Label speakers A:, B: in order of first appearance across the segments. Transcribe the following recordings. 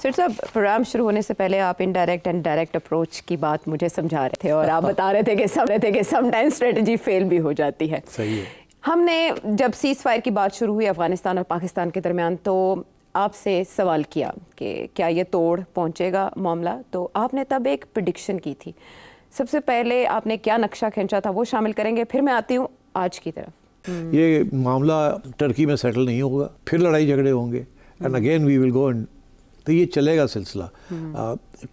A: سر صاحب پروگرام شروع ہونے سے پہلے آپ انڈائریکٹ اینڈ ڈائریکٹ اپروچ کی بات مجھے سمجھا رہے تھے اور آپ بتا رہے تھے کہ سم ٹائم اسٹریٹجی فیل بھی ہو جاتی ہے.
B: صحیح ہے.
A: ہم نے جب سیز فائر کی بات شروع ہوئی افغانستان اور پاکستان کے درمیان تو آپ سے سوال کیا کہ کیا یہ توڑ پہنچے گا معاملہ, تو آپ نے تب ایک پریڈکشن کی تھی. سب سے پہلے آپ نے کیا نقشہ کھینچا تھا وہ شامل کریں گے, پھر میں آتی ہوں آج کی طرف.
B: یہ معاملہ ٹرکی میں سیٹل نہیں ہوگا, پھر لڑائی جھگڑے ہوں گے, and again we will go and, تو یہ چلے گا سلسلہ.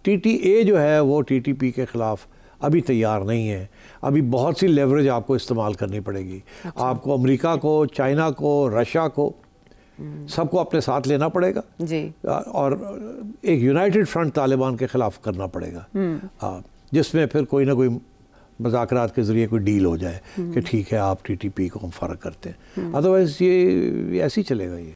B: ٹی ٹی اے جو ہے وہ ٹی ٹی پی کے خلاف ابھی تیار نہیں ہے. ابھی بہت سی لیوریج آپ کو استعمال کرنی پڑے گی. آپ کو امریکہ کو, چائنا کو, رشیا کو, سب کو اپنے ساتھ لینا پڑے گا
A: جی,
B: اور ایک یونائٹڈ فرنٹ طالبان کے خلاف کرنا پڑے گا, جس میں پھر کوئی نہ کوئی مذاکرات کے ذریعے کوئی ڈیل ہو جائے کہ ٹھیک ہے آپ ٹی ٹی پی کو ہم فرق کرتے ہیں. ادروائز یہ ایسے ہی چلے گا. یہ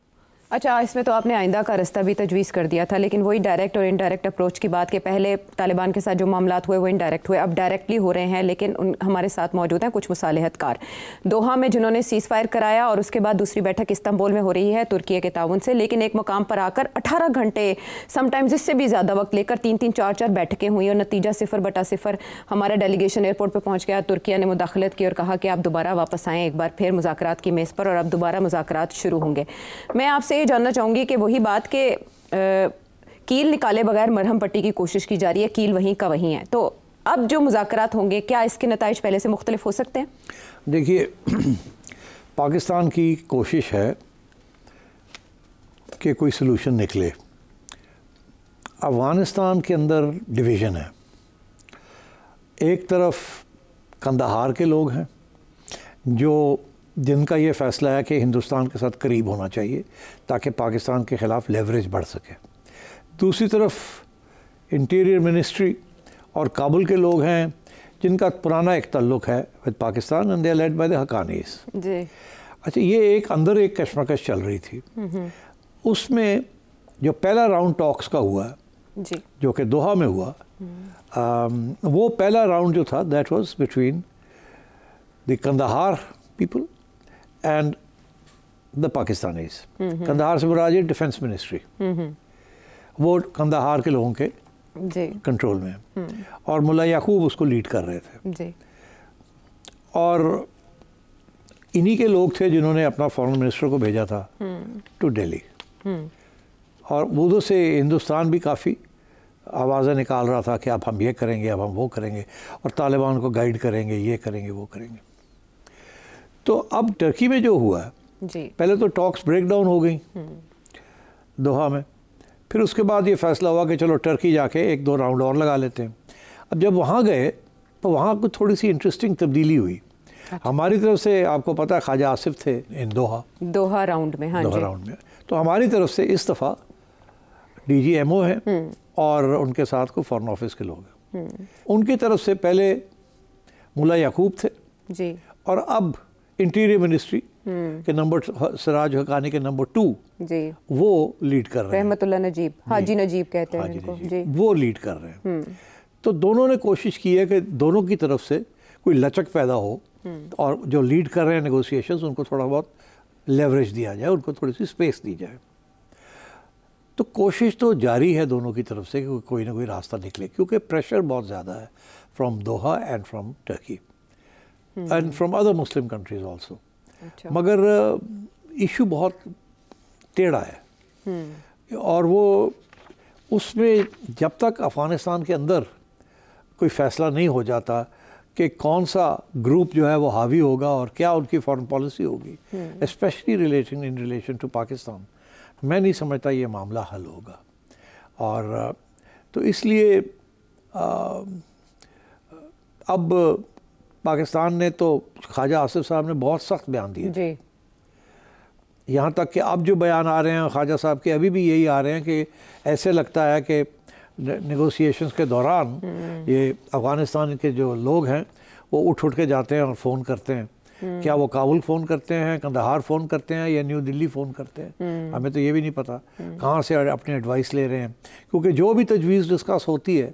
A: اچھا, اس میں تو آپ نے آئندہ کا رستہ بھی تجویز کر دیا تھا, لیکن وہی ڈائریکٹ اور انڈائریکٹ اپروچ کی بات کہ پہلے طالبان کے ساتھ جو معاملات ہوئے وہ انڈائریکٹ ہوئے, اب ڈائریکٹلی ہو رہے ہیں. لیکن ہمارے ساتھ موجود ہیں کچھ مصالحت کار دوحہ میں جنہوں نے سیز فائر کرایا, اور اس کے بعد دوسری بیٹھک استنبول میں ہو رہی ہے ترکیے کے تعاون سے. لیکن ایک مقام پر آ کر 18 گھنٹے سم ٹائمز اس سے بھی زیادہ وقت لے کر 3-3 4-4 بیٹھکیں ہوئیں اور نتیجہ 0/0. ہمارا ڈیلیگیشن ایئرپورٹ پہ پہنچ گیا, ترکیہ نے مداخلت کی اور کہا کہ آپ دوبارہ واپس آئیں ایک بار پھر مذاکرات کی میز پر, اور اب دوبارہ مذاکرات شروع ہوں گے. میں آپ سے یہ جاننا چاہوں گی کہ وہی بات کہ کیل نکالے بغیر مرہم پٹی کی کوشش کی جا رہی ہے, کیل وہیں کا وہیں ہے, تو اب جو مذاکرات ہوں گے کیا اس کے نتائج پہلے سے مختلف ہو سکتے ہیں؟
B: دیکھیے, پاکستان کی کوشش ہے کہ کوئی سلوشن نکلے. افغانستان کے اندر ڈویژن ہے. ایک طرف کندہار کے لوگ ہیں جن کا یہ فیصلہ ہے کہ ہندوستان کے ساتھ قریب ہونا چاہیے تاکہ پاکستان کے خلاف لیوریج بڑھ سکے. دوسری طرف انٹیریئر منسٹری اور کابل کے لوگ ہیں جن کا پرانا ایک تعلق ہے with Pakistan, and they are led by the Haqqanis.
A: جی.
B: اچھا, یہ اندر ایک کشمکش چل رہی تھی. اس میں جو پہلا راؤنڈ ٹاکس کا ہوا
A: جی,
B: جو کہ دوحہ میں ہوا, وہ پہلا راؤنڈ جو تھا that was between the Kandahar people and the Pakistanis. Kandahar سے مراد ہے ڈیفنس منسٹری, وہ کندہار کے لوگوں کے کنٹرول میں, اور ملا یعقوب اس کو لیڈ کر رہے تھے. اور انہی کے لوگ تھے جنہوں نے اپنا فارن منسٹر کو بھیجا تھا ٹو دہلی, اور ادھر سے ہندوستان بھی کافی آوازیں نکال رہا تھا کہ اب ہم یہ کریں گے, اب ہم وہ کریں گے, اور طالبان کو گائیڈ کریں گے, یہ کریں گے, وہ کریں گے. تو اب ٹرکی میں جو ہوا ہے, پہلے تو ٹاکس بریک ڈاؤن ہو گئی دوحہ میں, پھر اس کے بعد یہ فیصلہ ہوا کہ چلو ٹرکی جا کے 1-2 راؤنڈ اور لگا لیتے ہیں. اب جب وہاں گئے تو وہاں کو تھوڑی سی انٹرسٹنگ تبدیلی ہوئی. ہماری طرف سے آپ کو پتہ ہے خواجہ آصف تھے ان دوحہ راؤنڈ میں, تو ہماری طرف سے اس دفعہ ڈی جی ایم او ہیں اور ان کے ساتھ کو فارن آفس کے لوگ ہیں. ان کی طرف سے پہلے ملا یعقوب تھے
A: جی,
B: اور اب انٹیریئر منسٹری کے نمبر سراج حقانی کے نمبر 2
A: جی,
B: وہ لیڈ کر رہے ہیں.
A: رحمت اللہ نجیب, حاجی نجیب کہتے ہیں ان کو جی,
B: وہ لیڈ کر رہے ہیں. تو دونوں نے کوشش کی ہے کہ دونوں کی طرف سے کوئی لچک پیدا ہو, اور جو لیڈ کر رہے ہیں نیگوسیشنز ان کو تھوڑا بہت لیوریج دیا جائے, ان کو تھوڑی سی اسپیس دی جائے. تو کوشش تو جاری ہے دونوں کی طرف سے کہ کوئی نہ کوئی راستہ نکلے, کیونکہ پریشر بہت زیادہ ہے from Doha and from Turkey and from other Muslim countries also. مگر ایشو بہت ٹیڑھا ہے, اور وہ اس میں جب تک افغانستان کے اندر کوئی فیصلہ نہیں ہو جاتا کہ کون سا گروپ جو ہے وہ حاوی ہوگا اور کیا ان کی فارن پالیسی ہوگی, specially in relation to Pakistan, میں نہیں سمجھتا یہ معاملہ حل ہوگا. اور تو اس لیے اب پاکستان نے تو خواجہ آصف صاحب نے بہت سخت بیان دیے
A: جی,
B: یہاں تک کہ اب جو بیان آ رہے ہیں خواجہ صاحب کے ابھی بھی یہی آ رہے ہیں کہ ایسے لگتا ہے کہ نیگوسیشنز کے دوران یہ افغانستان کے جو لوگ ہیں وہ اٹھ کے جاتے ہیں اور فون کرتے ہیں. کیا وہ کابل فون کرتے ہیں, کندہار فون کرتے ہیں, یا نیو دلی فون کرتے ہیں, ہمیں تو یہ بھی نہیں پتہ کہاں سے اپنی ایڈوائس لے رہے ہیں. کیونکہ جو بھی تجویز ڈسکس ہوتی ہے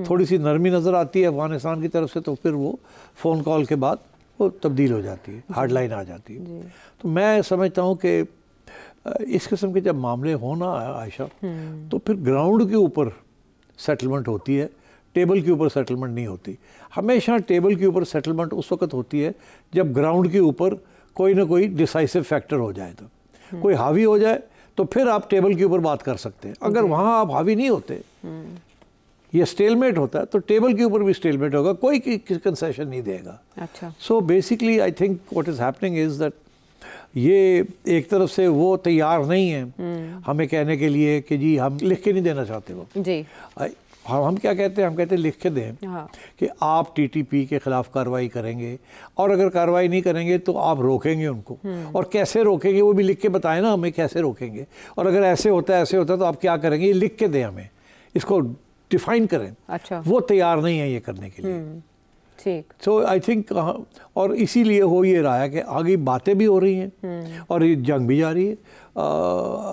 B: تھوڑی سی نرمی نظر آتی ہے افغانستان کی طرف سے, تو پھر وہ فون کال کے بعد وہ تبدیل ہو جاتی ہے, ہارڈ لائن آ جاتی ہے. تو میں سمجھتا ہوں کہ اس قسم کے جب معاملے ہونا عائشہ تو پھر گراؤنڈ کے اوپر سیٹلمنٹ ہوتی ہے, ٹیبل کے اوپر سیٹلمنٹ نہیں ہوتی. ہمیشہ ٹیبل کے اوپر سیٹلمنٹ اس وقت ہوتی ہے جب گراؤنڈ کے اوپر کوئی نہ کوئی ڈیسائسو فیکٹر ہو جائے, تو کوئی حاوی ہو جائے تو پھر آپ ٹیبل کے اوپر بات کر سکتے ہیں. اگر وہاں آپ حاوی نہیں ہوتے, یہ اسٹیل میٹ ہوتا ہے, تو ٹیبل کے اوپر بھی اسٹیل میٹ ہوگا, کوئی کنسیشن نہیں دے گا. So basically I think what is happening is that یہ ایک طرف سے وہ تیار نہیں ہیں ہمیں کہنے کے لیے کہ جی ہم لکھ کے نہیں دینا چاہتے. وہ جی ہم کیا کہتے ہیں, ہم کہتے ہیں لکھ کے دیں کہ آپ ٹی ٹی پی کے خلاف کارروائی کریں گے, اور اگر کارروائی نہیں کریں گے تو آپ روکیں گے ان کو, اور کیسے روکیں گے وہ بھی لکھ کے بتائیں نا ہمیں, کیسے روکیں گے, اور اگر ایسے ہوتا ہے تو آپ کیا کریں گے, یہ لکھ کے دیں ہمیں, اس کو ڈیفائن کریں. وہ تیار نہیں ہے یہ کرنے کے لیے. سو آئی تھنک, اور اسی لیے ہو یہ رہا ہے کہ آگے باتیں بھی ہو رہی ہیں اور یہ جنگ بھی جاری ہے,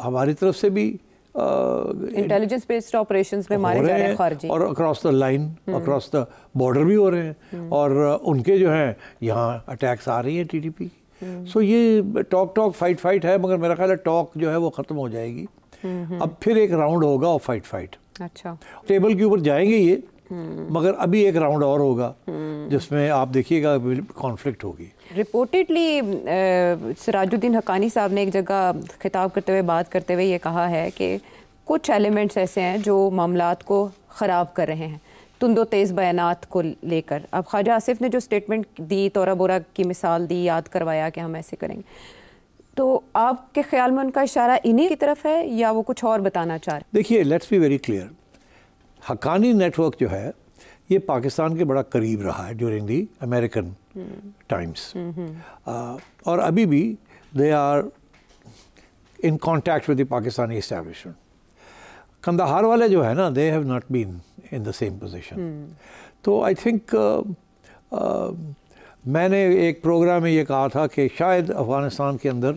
B: ہماری طرف سے بھی
A: انٹیلیجنس بیسڈ آپریشنز میں مارے جا رہے ہیں خارجی,
B: اور across the line, across the border بھی ہو رہے ہیں, اور ان کے جو ہیں یہاں اٹیکس آ رہی ہیں ٹی ٹی پی کی. سو یہ ٹاک فائٹ ہے, مگر میرا خیال ہے ٹاک جو ہے وہ ختم ہو جائے گی. اب پھر ایک راؤنڈ ہوگا اور فائٹ. اچھا, ٹیبل کے اوپر جائیں گے یہ, مگر ابھی ایک راؤنڈ اور ہوگا جس میں آپ دیکھیے گا کانفلکٹ ہوگی.
A: رپورٹڈلی سراج الدین حقانی صاحب نے ایک جگہ خطاب کرتے ہوئے, بات کرتے ہوئے یہ کہا ہے کہ کچھ ایلیمنٹس ایسے ہیں جو معاملات کو خراب کر رہے ہیں, تند و تیز بیانات کو لے کر. اب خواجہ آصف نے جو اسٹیٹمنٹ دی, تورا بورا کی مثال دی, یاد کروایا کہ ہم ایسے کریں گے, تو آپ کے خیال میں ان کا اشارہ انہی کی طرف ہے یا وہ کچھ اور بتانا چاہ رہے ہیں؟
B: دیکھیے let's be very clear, Haqqani network جو ہے یہ پاکستان کے بڑا قریب رہا ہے ڈیورنگ دی امریکن ٹائمس, اور ابھی بھی they are in contact with the Pakistani establishment. Kandahar والے جو ہے نا, they have not been in the same position. تو آئی تھنک میں نے ایک پروگرام میں یہ کہا تھا کہ شاید افغانستان کے اندر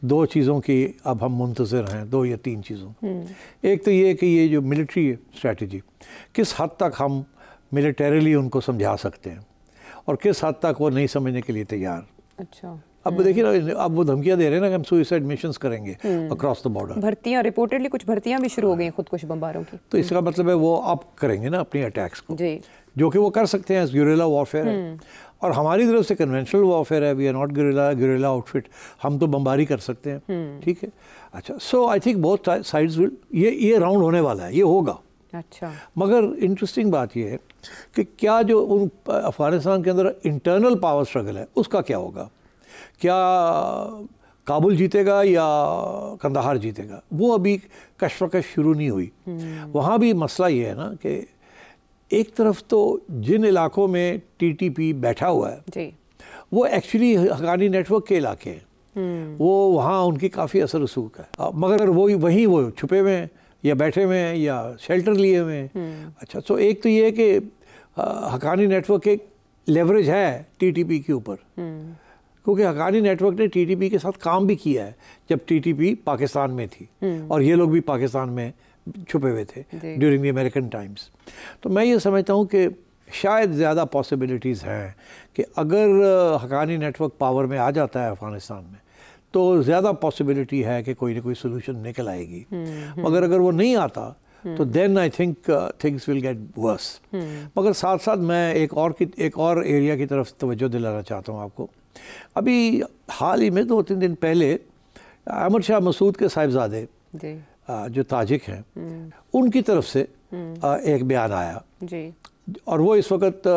B: دو چیزوں کی اب ہم منتظر ہیں, 2 یا 3 چیزوں. ایک تو یہ کہ یہ جو ملٹری اسٹریٹجی, کس حد تک ہم ملیٹریلی ان کو سمجھا سکتے ہیں اور کس حد تک وہ نہیں سمجھنے کے لیے تیار. اچھا, اب دیکھیے نا, اب وہ دھمکیاں دے رہے ہیں نا کہ ہم سوئسائڈ مشنز کریں گے اکراس دا بارڈر.
A: بھرتیاں ریپورٹڈلی کچھ بھرتیاں بھی شروع ہو گئی خودکش بمباروں کی.
B: تو اس کا مطلب ہے وہ اب کریں گے نا اپنی اٹیکس کو, جو کہ وہ کر سکتے ہیں, گوریلا وارفیئر ہے, اور ہماری طرف سے کنونشنل وارفیئر ہے. We are not guerrilla outfit, ہم تو بمباری کر سکتے ہیں. ٹھیک ہے, اچھا. So I think both sides will, یہ راؤنڈ ہونے والا ہے, یہ ہوگا. اچھا, مگر انٹرسٹنگ بات یہ ہے کہ کیا جو ان افغانستان کے اندر انٹرنل پاور اسٹرگل ہے اس کا کیا ہوگا, کیا کابل جیتے گا یا کندہار جیتے گا, وہ ابھی کشمکش شروع نہیں ہوئی. وہاں بھی مسئلہ یہ ہے نا کہ ایک طرف تو جن علاقوں میں ٹی ٹی پی بیٹھا ہوا ہے وہ ایکچولی حقانی نیٹ ورک کے علاقے ہیں, وہ وہاں ان کی کافی اثر رسوخ ہے, مگر وہیں وہ چھپے ہوئے ہیں یا بیٹھے ہوئے ہیں یا شیلٹر لیے ہوئے ہیں. اچھا, تو ایک تو یہ ہے کہ حقانی نیٹ ورک ایک لیوریج ہے ٹی ٹی پی کے اوپر, کیونکہ حقانی نیٹ ورک نے ٹی ٹی پی کے ساتھ کام بھی کیا ہے جب ٹی ٹی پی پاکستان میں تھی, اور یہ لوگ بھی پاکستان میں چھپے ہوئے تھے ڈیورنگ دی امریکن ٹائمز. تو میں یہ سمجھتا ہوں کہ شاید زیادہ پاسبلٹیز ہیں کہ اگر حقانی نیٹ ورک پاور میں آ جاتا ہے افغانستان میں تو زیادہ پاسبلٹی ہے کہ کوئی نہ کوئی سلوشن نکل آئے گی. مگر اگر وہ نہیں آتا تو then I think things will get worse. مگر ساتھ ساتھ میں ایک اور ایریا کی طرف توجہ دلانا چاہتا ہوں آپ کو. ابھی حال ہی میں 2-3 دن پہلے احمد شاہ مسعود کے صاحبزادے جو تاجک ہیں ان کی طرف سے ایک بیان آیا, اور وہ اس وقت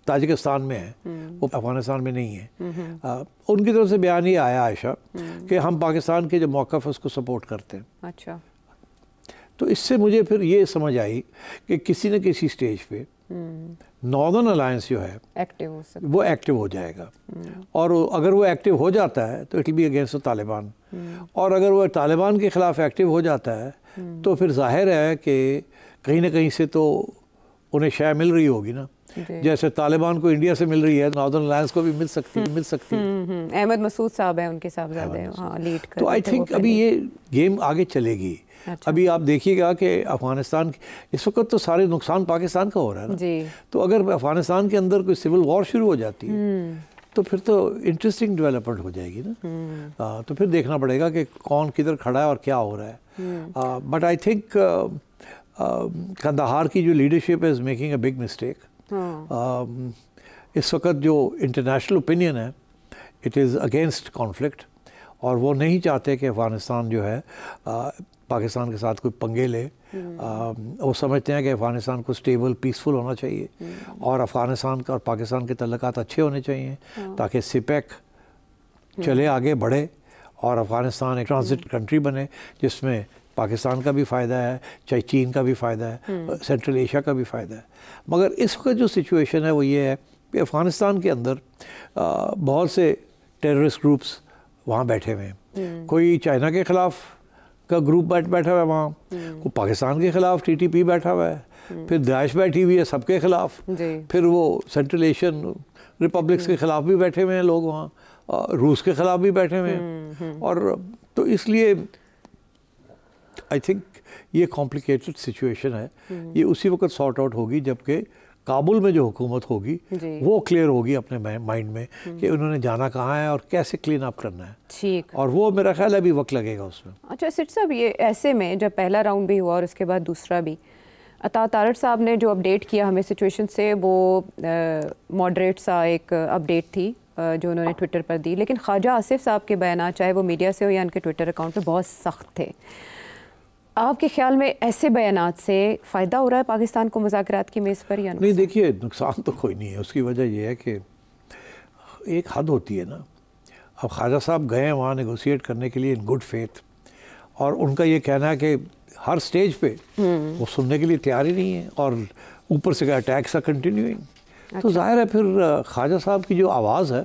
B: تاجکستان میں ہے, وہ افغانستان میں نہیں ہے. ان کی طرف سے بیان یہ آیا عائشہ کہ ہم پاکستان کے جو موقف ہے اس کو سپورٹ کرتے ہیں. اچھا, تو اس سے مجھے پھر یہ سمجھ آئی کہ کسی نہ کسی سٹیج پہ ناردرن الائنس جو ہے وہ ایکٹیو ہو جائے گا, اور اگر وہ ایکٹیو ہو جاتا ہے تو it will be against Taliban, اور اگر وہ طالبان کے خلاف ایکٹیو ہو جاتا ہے تو پھر ظاہر ہے کہ کہیں نہ کہیں سے تو انہیں شے مل رہی ہوگی نا, جیسے طالبان کو انڈیا سے مل رہی ہے, ناردرن الائنس کو بھی مل سکتی ہے.
A: احمد مسعود صاحب ہیں ان کے صاحبزادے, لیڈ کر.
B: تو آئی تھنک ابھی یہ گیم آگے چلے گی. ابھی آپ دیکھیے گا کہ افغانستان اس وقت تو سارے نقصان پاکستان کا ہو رہا ہے نا, تو اگر افغانستان کے اندر کوئی سول وار شروع ہو جاتی ہے تو پھر تو انٹرسٹنگ ڈیولپمنٹ ہو جائے گی نا. تو پھر دیکھنا پڑے گا کہ کون کدھر کھڑا ہے اور کیا ہو رہا ہے. بٹ آئی تھنک قندھار کی جو leadership is making a big mistake. اس وقت جو انٹرنیشنل اوپینین ہے اٹ از اگینسٹ کانفلکٹ, اور وہ نہیں چاہتے کہ افغانستان جو ہے پاکستان کے ساتھ کوئی پنگے لے. وہ سمجھتے ہیں کہ افغانستان کو اسٹیبل پیسفل ہونا چاہیے, اور افغانستان کا اور پاکستان کے تعلقات اچھے ہونے چاہیے تاکہ سپیک چلے آگے بڑھے اور افغانستان ایک ٹرانزٹ کنٹری بنے جس میں پاکستان کا بھی فائدہ ہے, چاہے چین کا بھی فائدہ ہے, سینٹرل ایشیا کا بھی فائدہ ہے. مگر اس وقت جو سچویشن ہے وہ یہ ہے کہ افغانستان کے اندر بہت سے ٹیررسٹ گروپس وہاں بیٹھے ہوئے ہیں. کوئی چائنا کے خلاف کا گروپ بیٹھا ہوا ہے وہاں, کوئی پاکستان کے خلاف TTP بیٹھا ہوا ہے, پھر داعش بیٹھی ہوئی ہے سب کے خلاف, پھر وہ سینٹرل ایشین ریپبلکس کے خلاف بھی بیٹھے ہوئے ہیں لوگ وہاں, روس کے خلاف بھی بیٹھے ہوئے ہیں. اور تو اس لیے آئی تھنک یہ کمپلیکیٹڈ سچویشن ہے. یہ اسی وقت سارٹ آؤٹ ہوگی جب کہ کابل میں جو حکومت ہوگی وہ کلیئر ہوگی اپنے مائنڈ میں کہ انہوں نے جانا کہاں ہے اور کیسے کلین اپ کرنا ہے.
A: ٹھیک.
B: اور وہ میرا خیال ہے ابھی وقت لگے گا اس میں.
A: اچھا سٹ صاحب, یہ ایسے میں جب پہلا راؤنڈ بھی ہوا اور اس کے بعد دوسرا بھی, عطا تارڑ صاحب نے جو اپڈیٹ کیا ہمیں سچویشن سے, وہ ماڈریٹ سا ایک اپڈیٹ تھی جو انہوں نے ٹویٹر پر دی, لیکن خواجہ آصف صاحب کے بیانات چاہے وہ میڈیا سے ہو یا ان کے ٹویٹر اکاؤنٹ پہ بہت سخت تھے. آپ کے خیال میں ایسے بیانات سے فائدہ ہو رہا ہے پاکستان کو مذاکرات کی میز پر یا
B: نہیں؟ دیکھیے نقصان تو کوئی نہیں ہے. اس کی وجہ یہ ہے کہ ایک حد ہوتی ہے نا. اب خواجہ صاحب گئے ہیں وہاں نیگوسیٹ کرنے کے لیے ان گڈ فیتھ, اور ان کا یہ کہنا ہے کہ ہر سٹیج پہ وہ سننے کے لیے تیار ہی نہیں ہے, اور اوپر سے اٹیکس آر کنٹینیوئنگ. تو ظاہر ہے پھر خواجہ صاحب کی جو آواز ہے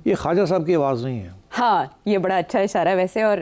B: یہ خواجہ صاحب کی آواز نہیں ہے.
A: ہاں, یہ بڑا اچھا اشارہ ہے ویسے. اور